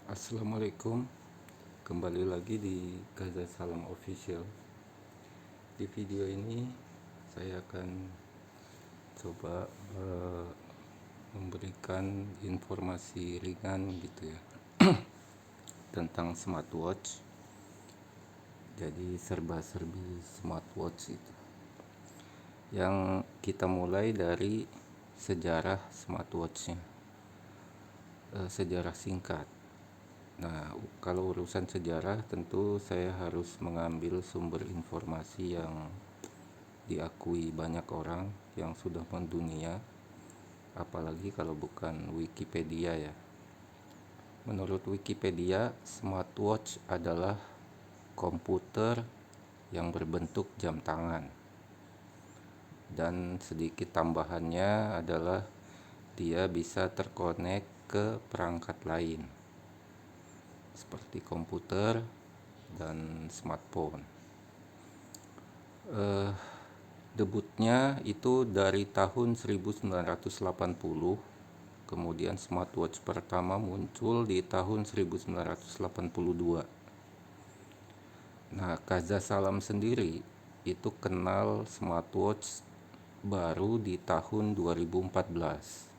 Assalamualaikum, kembali lagi di Gaza Salam Official. Di video ini saya akan coba memberikan informasi ringan gitu ya tentang smartwatch. Jadi serba-serbi smartwatch itu. Yang kita mulai dari sejarah smartwatchnya, sejarah singkat. Nah, kalau urusan sejarah tentu saya harus mengambil sumber informasi yang diakui banyak orang yang sudah mendunia, apalagi kalau bukan Wikipedia ya. Menurut Wikipedia, smartwatch adalah komputer yang berbentuk jam tangan. Dan sedikit tambahannya adalah dia bisa terkonek ke perangkat lain seperti komputer dan smartphone. Debutnya itu dari tahun 1980, kemudian smartwatch pertama muncul di tahun 1982. Nah, Kaza Salam sendiri itu kenal smartwatch baru di tahun 2014.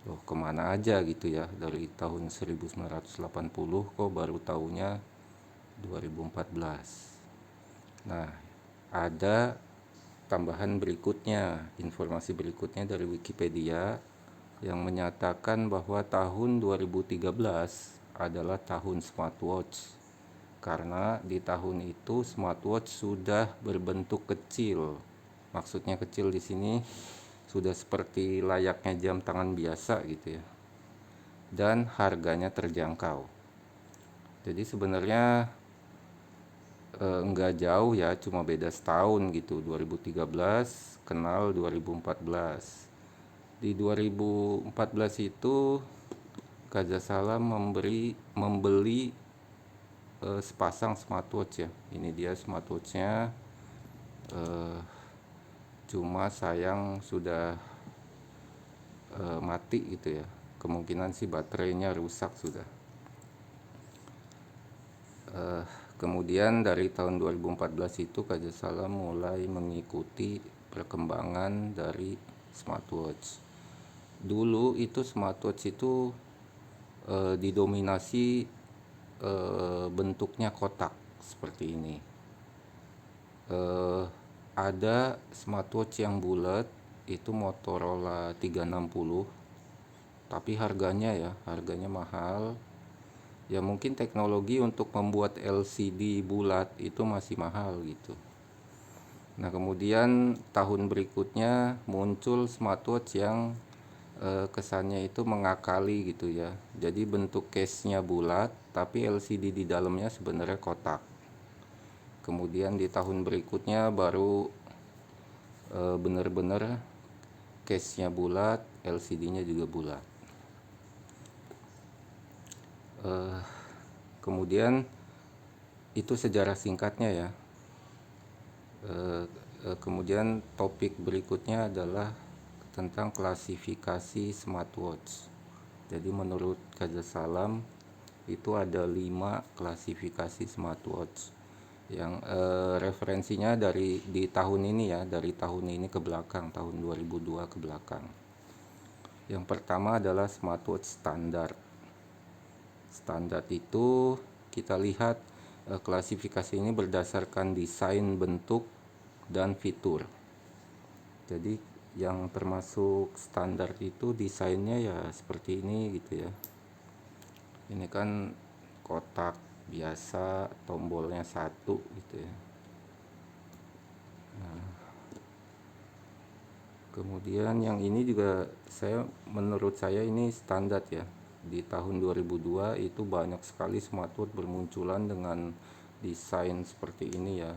Loh, kemana aja gitu ya, dari tahun 1980 kok baru tahunya 2014. Nah, ada tambahan berikutnya, informasi berikutnya dari Wikipedia yang menyatakan bahwa tahun 2013 adalah tahun smartwatch, karena di tahun itu smartwatch sudah berbentuk kecil. Maksudnya kecil di sini sudah seperti layaknya jam tangan biasa gitu ya, dan harganya terjangkau. Jadi sebenarnya enggak jauh ya, cuma beda setahun gitu. 2013 kenal 2014. Di 2014 itu Kaza Salam membeli sepasang smartwatch ya. Ini dia smartwatchnya. Cuma sayang sudah mati gitu ya. Kemungkinan sih baterainya rusak sudah. Kemudian dari tahun 2014 itu Kaza Salam mulai mengikuti perkembangan dari smartwatch. Dulu itu smartwatch itu didominasi bentuknya kotak seperti ini. Ada smartwatch yang bulat, itu Motorola 360, tapi harganya mahal. Ya mungkin teknologi untuk membuat LCD bulat itu masih mahal gitu. Nah, kemudian tahun berikutnya muncul smartwatch yang kesannya itu mengakali gitu ya. Jadi bentuk case-nya bulat, tapi LCD di dalamnya sebenarnya kotak. Kemudian di tahun berikutnya baru benar-benar case-nya bulat, LCD-nya juga bulat. Kemudian itu sejarah singkatnya ya. Kemudian topik berikutnya adalah tentang klasifikasi smartwatch. Jadi menurut Kaza Salam itu ada 5 klasifikasi smartwatch yang referensinya di tahun ini ya, dari tahun ini ke belakang, tahun 2002 ke belakang. Yang pertama adalah smartwatch standar. Standar itu kita lihat klasifikasi ini berdasarkan desain, bentuk, dan fitur. Jadi yang termasuk standar itu desainnya ya seperti ini gitu ya. Ini kan kotak biasa, tombolnya satu gitu ya. Kemudian yang ini juga menurut saya ini standar ya. Di tahun 2002 itu banyak sekali smartwatch bermunculan dengan desain seperti ini ya.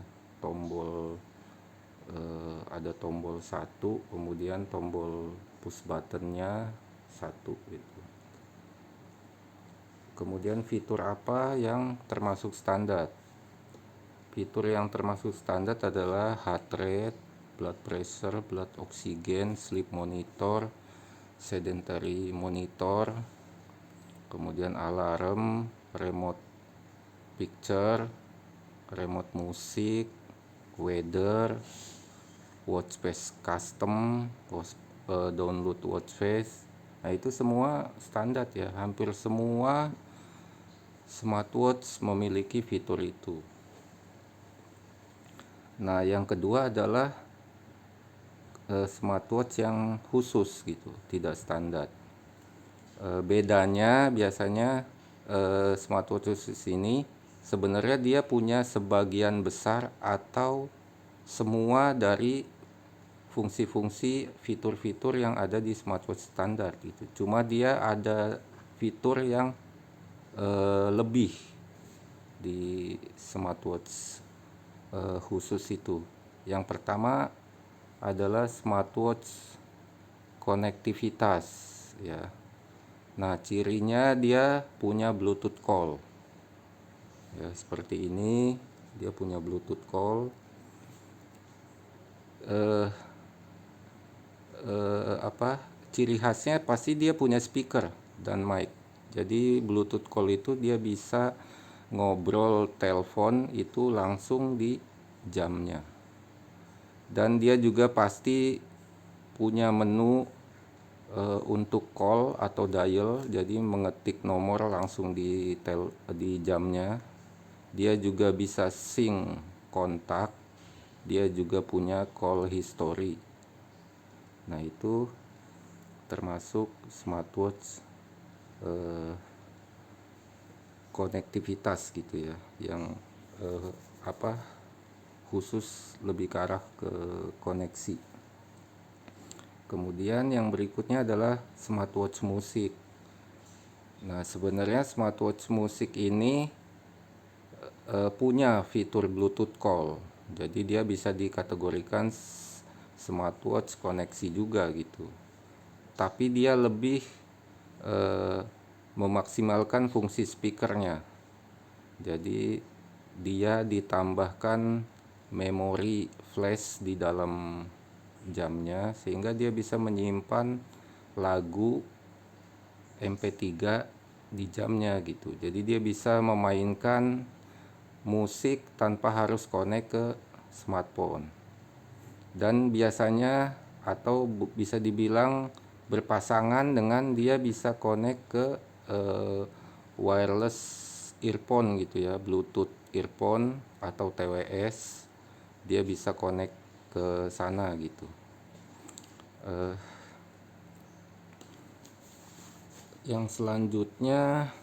Ada tombol satu, kemudian tombol push buttonnya satu gitu. Kemudian fitur apa yang termasuk standar? Fitur yang termasuk standar adalah heart rate, blood pressure, blood oxygen, sleep monitor, sedentary monitor, kemudian alarm, remote picture, remote musik, weather, watch face custom, download watch face. Nah, itu semua standar ya, hampir semua smartwatch memiliki fitur itu. Nah, yang kedua adalah smartwatch yang khusus gitu, tidak standar. Bedanya biasanya smartwatch khusus ini sebenarnya dia punya sebagian besar atau semua dari fungsi-fungsi fitur-fitur yang ada di smartwatch standar gitu. Cuma dia ada fitur yang lebih di smartwatch khusus itu. Yang pertama adalah smartwatch konektivitas ya. Nah, cirinya dia punya Bluetooth call. Ya, seperti ini, dia punya Bluetooth call. Ciri khasnya pasti dia punya speaker dan mic. Jadi Bluetooth call itu dia bisa ngobrol telepon itu langsung di jamnya. Dan dia juga pasti punya menu untuk call atau dial, jadi mengetik nomor langsung di jamnya. Dia juga bisa sync kontak, dia juga punya call history. Nah, itu termasuk smartwatch konektivitas gitu ya, yang khusus lebih ke arah ke koneksi. Kemudian yang berikutnya adalah smartwatch musik. Nah, sebenarnya smartwatch musik ini punya fitur Bluetooth call. Jadi dia bisa dikategorikan smartwatch koneksi juga gitu. Tapi dia lebih memaksimalkan fungsi speakernya. Jadi dia ditambahkan memori flash di dalam jamnya sehingga dia bisa menyimpan lagu MP3 di jamnya gitu. Jadi dia bisa memainkan musik tanpa harus connect ke smartphone. Dan biasanya atau bisa dibilang berpasangan dengan dia bisa connect ke wireless earphone gitu ya, Bluetooth earphone atau TWS. Dia bisa connect ke sana gitu. Yang selanjutnya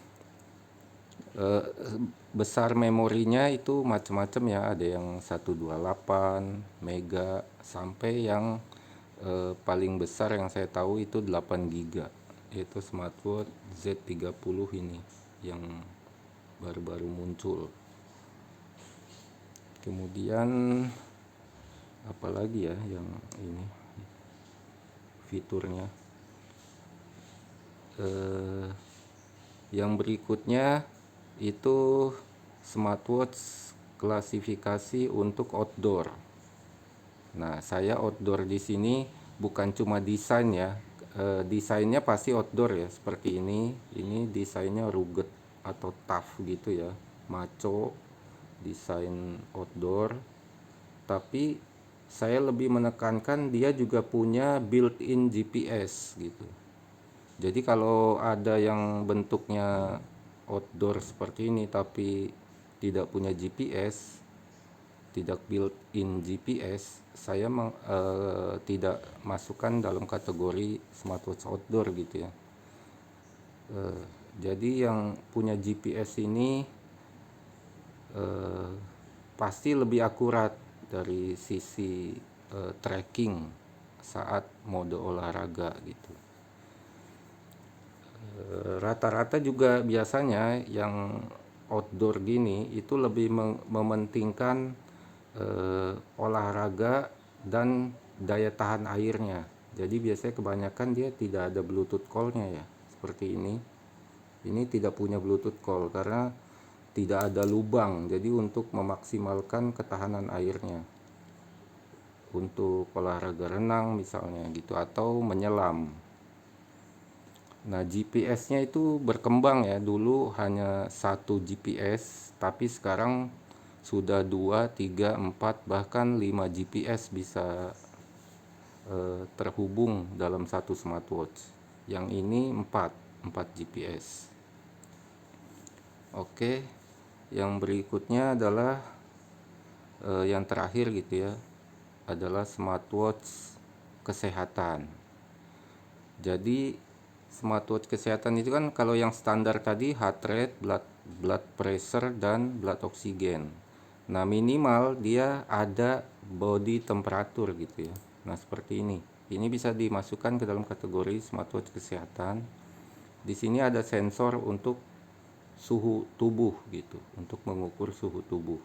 besar memorinya itu macam-macam ya, ada yang 128 mega sampai yang paling besar yang saya tahu itu 8 giga, yaitu smartwatch Z30 ini yang baru-baru muncul. Kemudian apalagi ya yang ini fiturnya. Yang berikutnya itu smartwatch klasifikasi untuk outdoor. Nah, saya outdoor di sini bukan cuma desain ya. Desainnya pasti outdoor ya, seperti ini. Ini desainnya rugged atau tough gitu ya, maco, desain outdoor. Tapi saya lebih menekankan dia juga punya built-in GPS gitu. Jadi kalau ada yang bentuknya outdoor seperti ini tapi tidak punya GPS, tidak built-in GPS, saya tidak masukkan dalam kategori smartwatch outdoor gitu ya. Jadi yang punya GPS ini pasti lebih akurat dari sisi tracking saat mode olahraga gitu. Rata-rata juga biasanya yang outdoor gini itu lebih mementingkan olahraga dan daya tahan airnya. Jadi biasanya kebanyakan dia tidak ada Bluetooth call-nya ya, seperti ini. Ini tidak punya Bluetooth call karena tidak ada lubang, jadi untuk memaksimalkan ketahanan airnya untuk olahraga renang misalnya gitu, atau menyelam. Nah, GPS-nya itu berkembang ya. Dulu hanya satu GPS, tapi sekarang sudah 2, 3, 4, bahkan 5 GPS bisa terhubung dalam satu smartwatch. Yang ini 4 GPS. Oke, yang berikutnya adalah yang terakhir gitu ya, adalah smartwatch kesehatan. Jadi smartwatch kesehatan itu kan kalau yang standar tadi heart rate, blood pressure, dan blood oxygen. Nah, minimal dia ada body temperature gitu ya. Nah, seperti ini. Ini bisa dimasukkan ke dalam kategori smartwatch kesehatan. Di sini ada sensor untuk suhu tubuh gitu, untuk mengukur suhu tubuh.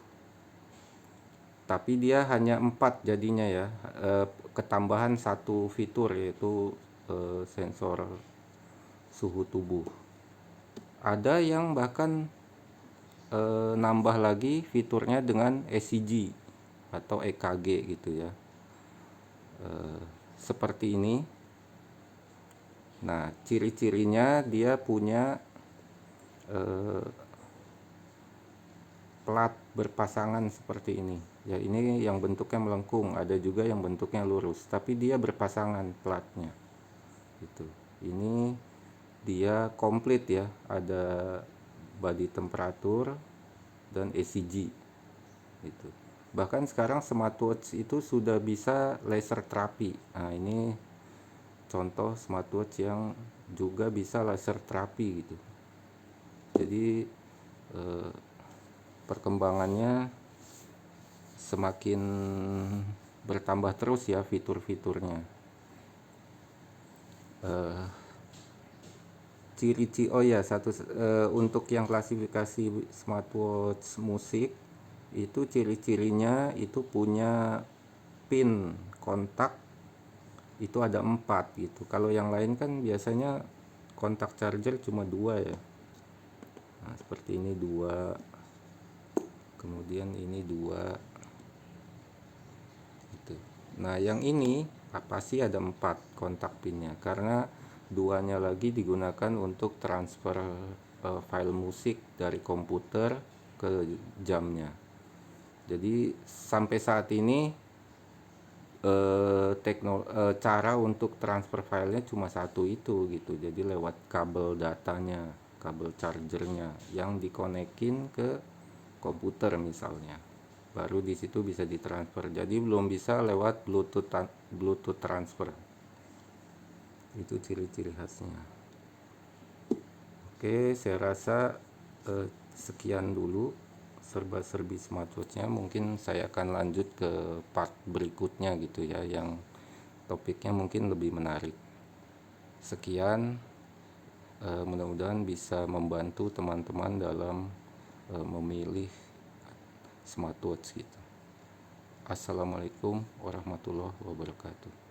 Tapi dia hanya 4 jadinya ya, ketambahan satu fitur yaitu sensor suhu tubuh. Ada yang bahkan nambah lagi fiturnya dengan ECG atau EKG gitu ya, seperti ini. Nah, ciri-cirinya dia punya plat berpasangan seperti ini ya. Ini yang bentuknya melengkung, ada juga yang bentuknya lurus, tapi dia berpasangan platnya gitu. Ini dia komplit ya, ada body temperature dan ECG gitu. Bahkan sekarang smartwatch itu sudah bisa laser terapi. Nah, ini contoh smartwatch yang juga bisa laser terapi gitu. Jadi perkembangannya semakin bertambah terus ya fitur-fiturnya. Ciri-ciri, oh ya, untuk yang klasifikasi smartwatch musik itu ciri-cirinya itu punya pin kontak itu ada 4 gitu. Kalau yang lain kan biasanya kontak charger cuma 2 ya. Nah, seperti ini 2, kemudian ini 2 gitu. Nah, yang ini pasti ada 4 kontak pinnya, karena 2-nya lagi digunakan untuk transfer file musik dari komputer ke jamnya. Jadi sampai saat ini cara untuk transfer filenya cuma satu itu gitu. Jadi lewat kabel datanya, kabel chargernya yang dikonekin ke komputer misalnya, baru di situ bisa ditransfer. Jadi belum bisa lewat Bluetooth transfer. Itu ciri-ciri khasnya. Oke, saya rasa sekian dulu serba-serbi smartwatchnya. Mungkin saya akan lanjut ke part berikutnya gitu ya, yang topiknya mungkin lebih menarik. Sekian, mudah-mudahan bisa membantu teman-teman dalam memilih smartwatch gitu. Assalamualaikum warahmatullahi wabarakatuh.